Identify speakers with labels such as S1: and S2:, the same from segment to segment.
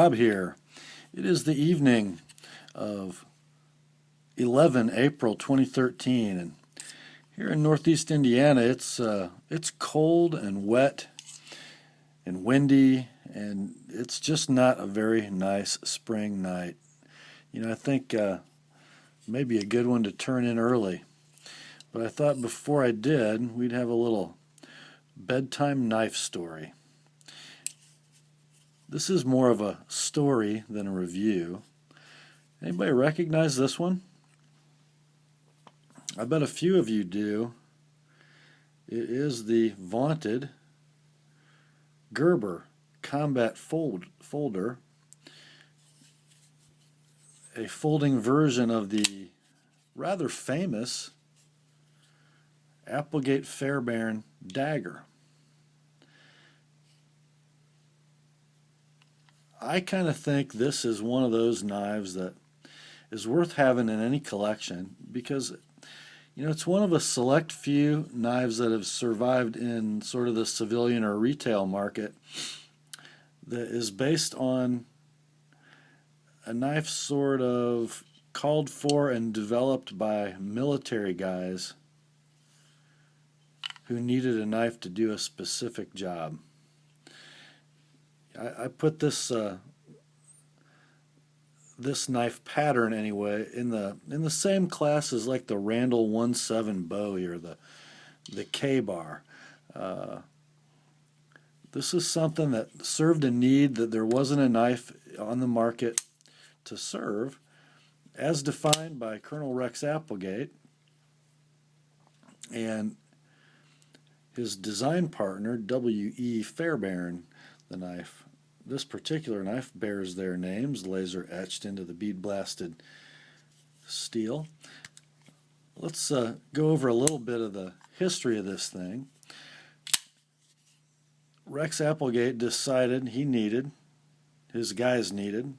S1: Rob here. It is the evening of 11 April 2013, and here in Northeast Indiana, it's cold and wet and windy, and it's just not a very nice spring night. I think maybe a good one to turn in early. But I thought before I did, we'd have a little bedtime knife story. This is more of a story than a review. Anybody recognize this one? I bet a few of you do. It is the vaunted Gerber Combat Folder, a folding version of the rather famous Applegate Fairbairn dagger. I kind of think this is one of those knives that is worth having in any collection because, it's one of a select few knives that have survived in sort of the civilian or retail market that is based on a knife sort of called for and developed by military guys who needed a knife to do a specific job. I put this knife pattern anyway in the same class as like the Randall 17 Bowie or the K-bar. This is something that served a need that there wasn't a knife on the market to serve, as defined by Colonel Rex Applegate and his design partner W.E. Fairbairn. The knife. This particular knife bears their names, laser etched into the bead blasted steel. Let's go over a little bit of the history of this thing. Rex Applegate decided his guys needed,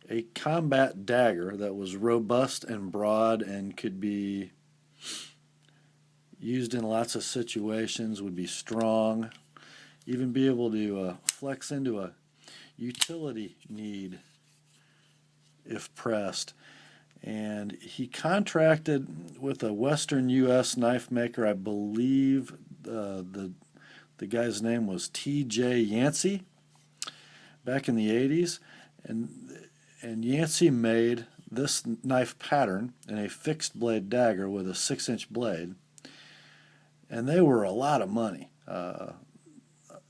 S1: a combat dagger that was robust and broad and could be used in lots of situations, would be strong, even be able to flex into a utility need if pressed. And he contracted with a Western U.S. knife maker. I believe the guy's name was T.J. Yancey back in the 80s. And Yancey made this knife pattern in a fixed blade dagger with a 6-inch blade. And they were a lot of money.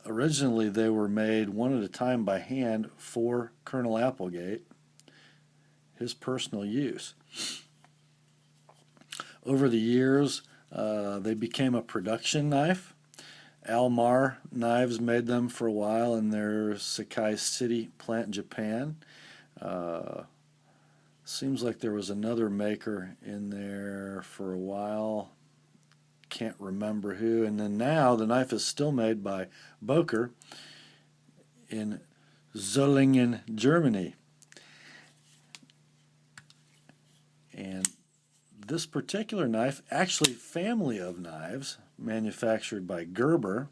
S1: Originally, they were made one at a time by hand for Colonel Applegate, his personal use. Over the years, they became a production knife. Almar Knives made them for a while in their Sakai City plant in Japan. Seems like there was another maker in there for a while. Can't remember who. And then now the knife is still made by Boker in Zollingen, Germany. And this particular knife, actually family of knives manufactured by Gerber,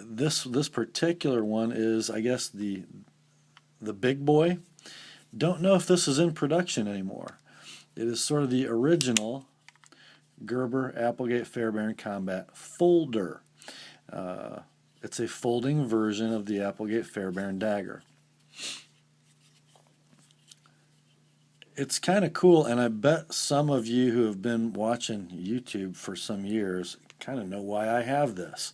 S1: this particular one is, I guess, the big boy. Don't know if this is in production anymore. It is sort of the original Gerber Applegate Fairbairn Combat Folder. It's a folding version of the Applegate Fairbairn dagger. It's kind of cool, and I bet some of you who have been watching YouTube for some years kind of know why I have this.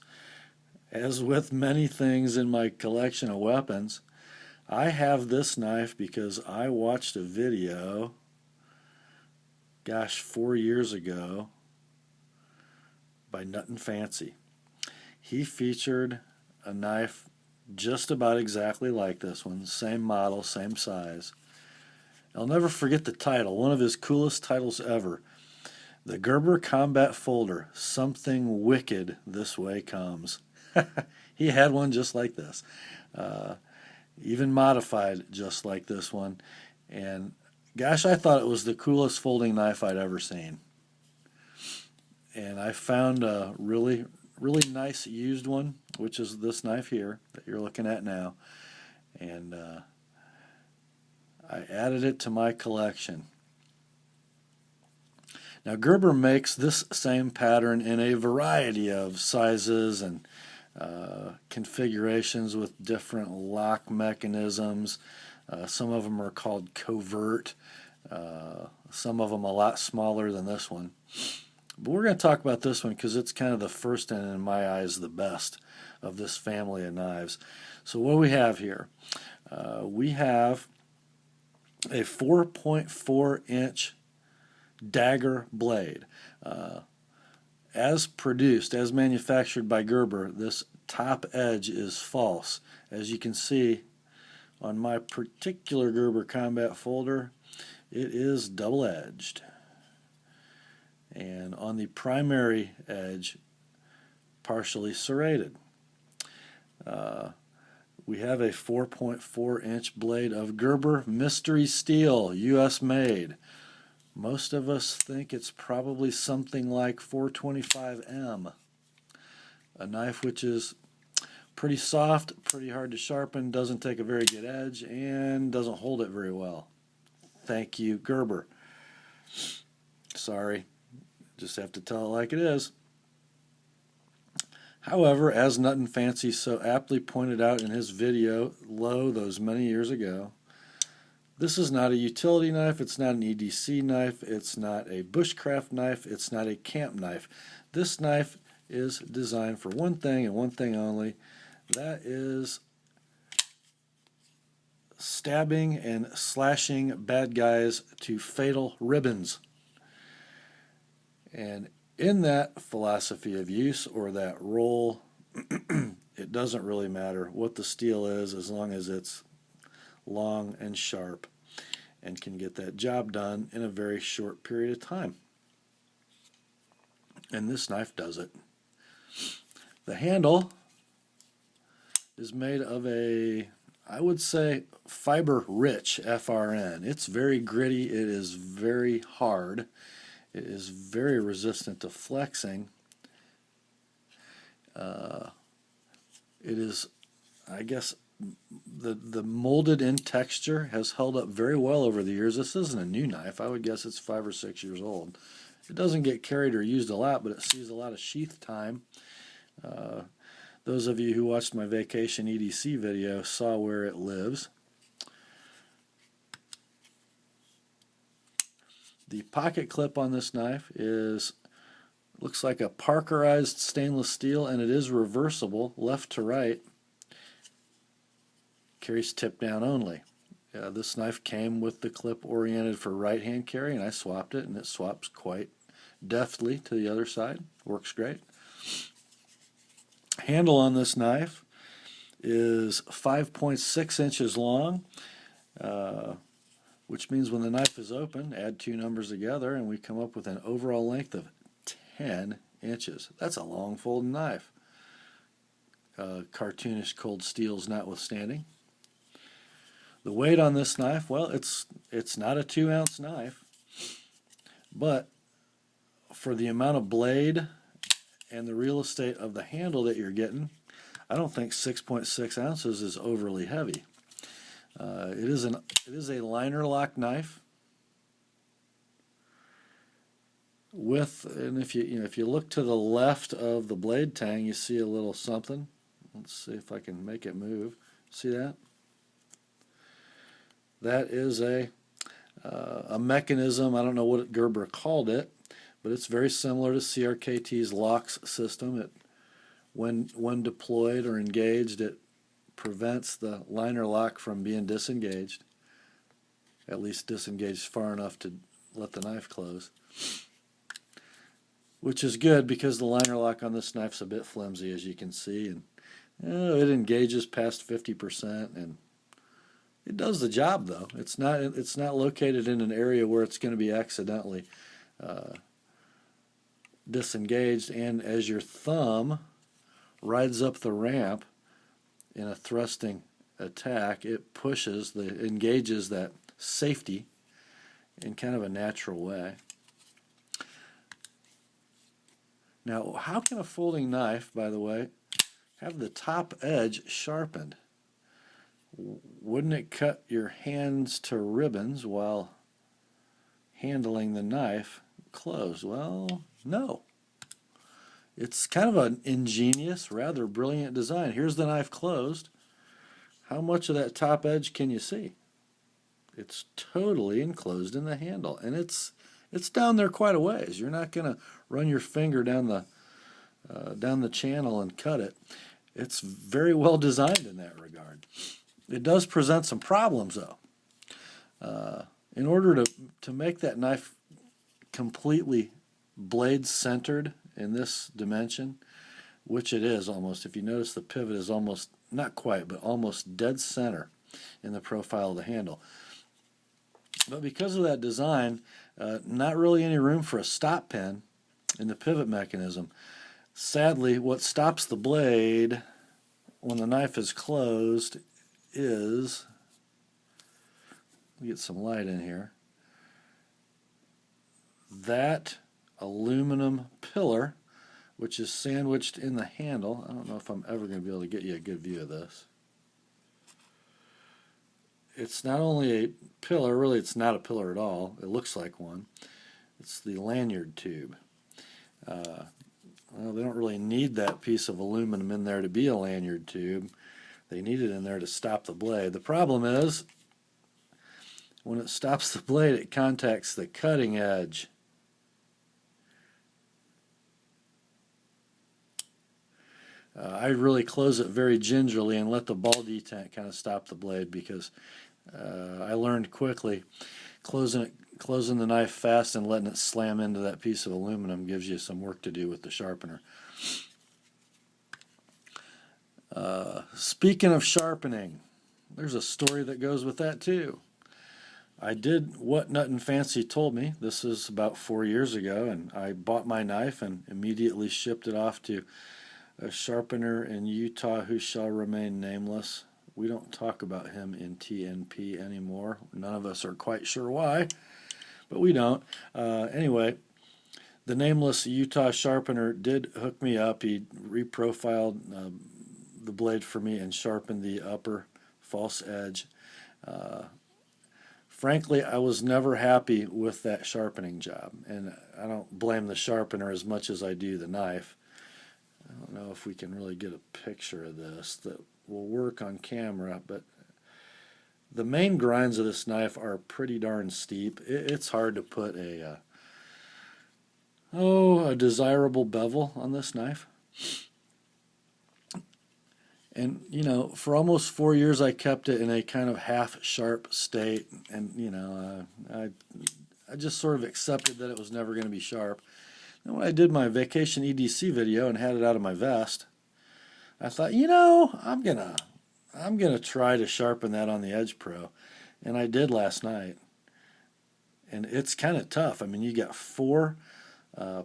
S1: As with many things in my collection of weapons, I have this knife because I watched a video, 4 years ago, by Nut and Fancy. He featured a knife just about exactly like this one, same model, same size. I'll never forget the title, one of his coolest titles ever. The Gerber Combat Folder, Something Wicked This Way Comes. He had one just like this. Even modified just like this one. And gosh, I thought it was the coolest folding knife I'd ever seen. And I found a really, really nice used one, which is this knife here that you're looking at now. And I added it to my collection. Now Gerber makes this same pattern in a variety of sizes and configurations with different lock mechanisms. Some of them are called covert. Some of them a lot smaller than this one. But we're going to talk about this one because it's kind of the first and, in my eyes, the best of this family of knives. So what do we have here? We have a 4.4-inch dagger blade. As produced, as manufactured by Gerber, this top edge is false. As you can see on my particular Gerber Combat Folder, it is double-edged. And on the primary edge, partially serrated. We have a 4.4-inch blade of Gerber Mystery Steel, U.S. made. Most of us think it's probably something like 425M. A knife which is pretty soft, pretty hard to sharpen, doesn't take a very good edge, and doesn't hold it very well. Thank you, Gerber. Sorry, just have to tell it like it is. However, as Nut and Fancy so aptly pointed out in his video, those many years ago, this is not a utility knife, it's not an EDC knife, it's not a bushcraft knife, it's not a camp knife. This knife is designed for one thing and one thing only. That is stabbing and slashing bad guys to fatal ribbons. And in that philosophy of use or that role, it doesn't really matter what the steel is as long as it's long and sharp and can get that job done in a very short period of time. And this knife does it. The handle is made of a, I would say, fiber-rich FRN. It's very gritty. It is very hard. It is very resistant to flexing. It is, I guess, the molded in texture has held up very well over the years. This isn't a new knife. I would guess it's 5 or 6 years old. It doesn't get carried or used a lot, but it sees a lot of sheath time. Those of you who watched my vacation EDC video saw where it lives. The pocket clip on this knife looks like a Parkerized stainless steel, and it is reversible left to right. Carries tip down only. This knife came with the clip oriented for right hand carry, and I swapped it, and it swaps quite deftly to the other side. Works great. Handle on this knife is 5.6 inches long, which means when the knife is open, add two numbers together, and we come up with an overall length of 10 inches. That's a long folding knife. Cartoonish cold steels notwithstanding. The weight on this knife, well, it's not a 2-ounce knife, but for the amount of blade and the real estate of the handle that you're getting, I don't think 6.6 ounces is overly heavy. It is a liner lock knife with, and if you look to the left of the blade tang, you see a little something. Let's see if I can make it move. See that? That is a mechanism. I don't know what Gerber called it, but it's very similar to CRKT's locks system. When deployed or engaged, it prevents the liner lock from being disengaged, at least disengaged far enough to let the knife close, which is good because the liner lock on this knife's a bit flimsy, as you can see, and it engages past 50%, and it does the job though. It's not located in an area where it's going to be accidentally disengaged, and as your thumb rides up the ramp in a thrusting attack, it engages that safety in kind of a natural way. Now, how can a folding knife, by the way, have the top edge sharpened? Wouldn't it cut your hands to ribbons while handling the knife closed? Well, no. It's kind of an ingenious, rather brilliant design. Here's the knife closed. How much of that top edge can you see? It's totally enclosed in the handle, and it's down there quite a ways. You're not going to run your finger down the channel and cut it. It's very well designed in that regard. It does present some problems, though. In order to make that knife completely blade centered in this dimension, which it is almost, if you notice the pivot is almost, not quite, but almost dead center in the profile of the handle. But because of that design, not really any room for a stop pin in the pivot mechanism. Sadly, what stops the blade when the knife is closed is, let me get some light in here, that aluminum pillar, which is sandwiched in the handle. I don't know if I'm ever going to be able to get you a good view of this. It's not only a pillar, really it's not a pillar at all. It looks like one. It's the lanyard tube. Well, they don't really need that piece of aluminum in there to be a lanyard tube. They need it in there to stop the blade. The problem is, when it stops the blade, it contacts the cutting edge. I really close it very gingerly and let the ball detent kind of stop the blade, because I learned quickly closing the knife fast and letting it slam into that piece of aluminum gives you some work to do with the sharpener. Speaking of sharpening, there's a story that goes with that too. I did what Nut and Fancy told me. This is about 4 years ago, and I bought my knife and immediately shipped it off to a sharpener in Utah who shall remain nameless. We don't talk about him in TNP anymore. None of us are quite sure why, but we don't. Anyway, the nameless Utah sharpener did hook me up. He reprofiled the blade for me and sharpened the upper false edge. Frankly, I was never happy with that sharpening job, and I don't blame the sharpener as much as I do the knife. I don't know if we can really get a picture of this that will work on camera, but the main grinds of this knife are pretty darn steep. It's hard to put a desirable bevel on this knife. And, you know, for almost 4 years I kept it in a kind of half-sharp state, and, you know, I just sort of accepted that it was never going to be sharp. And when I did my vacation EDC video and had it out of my vest, I thought, you know, I'm gonna try to sharpen that on the Edge Pro, and I did last night. And it's kind of tough. I mean, you got 4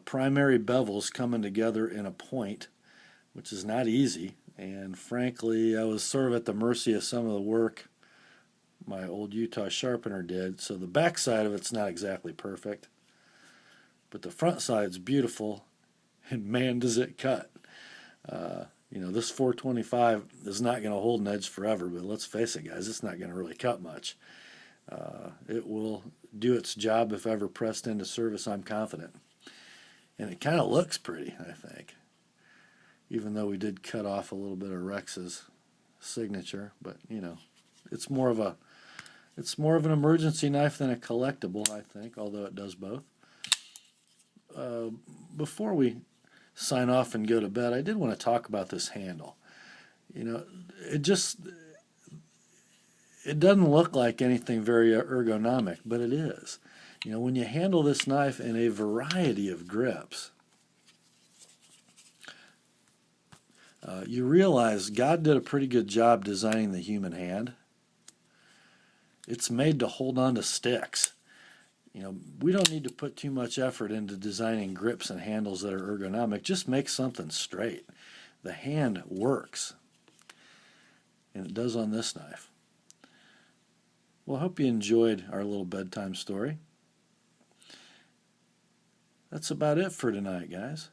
S1: primary bevels coming together in a point, which is not easy. And frankly, I was sort of at the mercy of some of the work my old Utah sharpener did. So the back side of it's not exactly perfect, but the front side's beautiful, and man, does it cut. You know, this 425 is not going to hold an edge forever, but let's face it, guys, it's not going to really cut much. It will do its job if ever pressed into service, I'm confident. And it kind of looks pretty, I think, even though we did cut off a little bit of Rex's signature. But, you know, it's more of an emergency knife than a collectible, I think, although it does both. Before we sign off and go to bed, I did want to talk about this handle. You know, it doesn't look like anything very ergonomic, but it is. You know, when you handle this knife in a variety of grips, you realize God did a pretty good job designing the human hand. It's made to hold on to sticks. You know, we don't need to put too much effort into designing grips and handles that are ergonomic. Just make something straight. The hand works, and it does on this knife. Well, I hope you enjoyed our little bedtime story. That's about it for tonight, guys.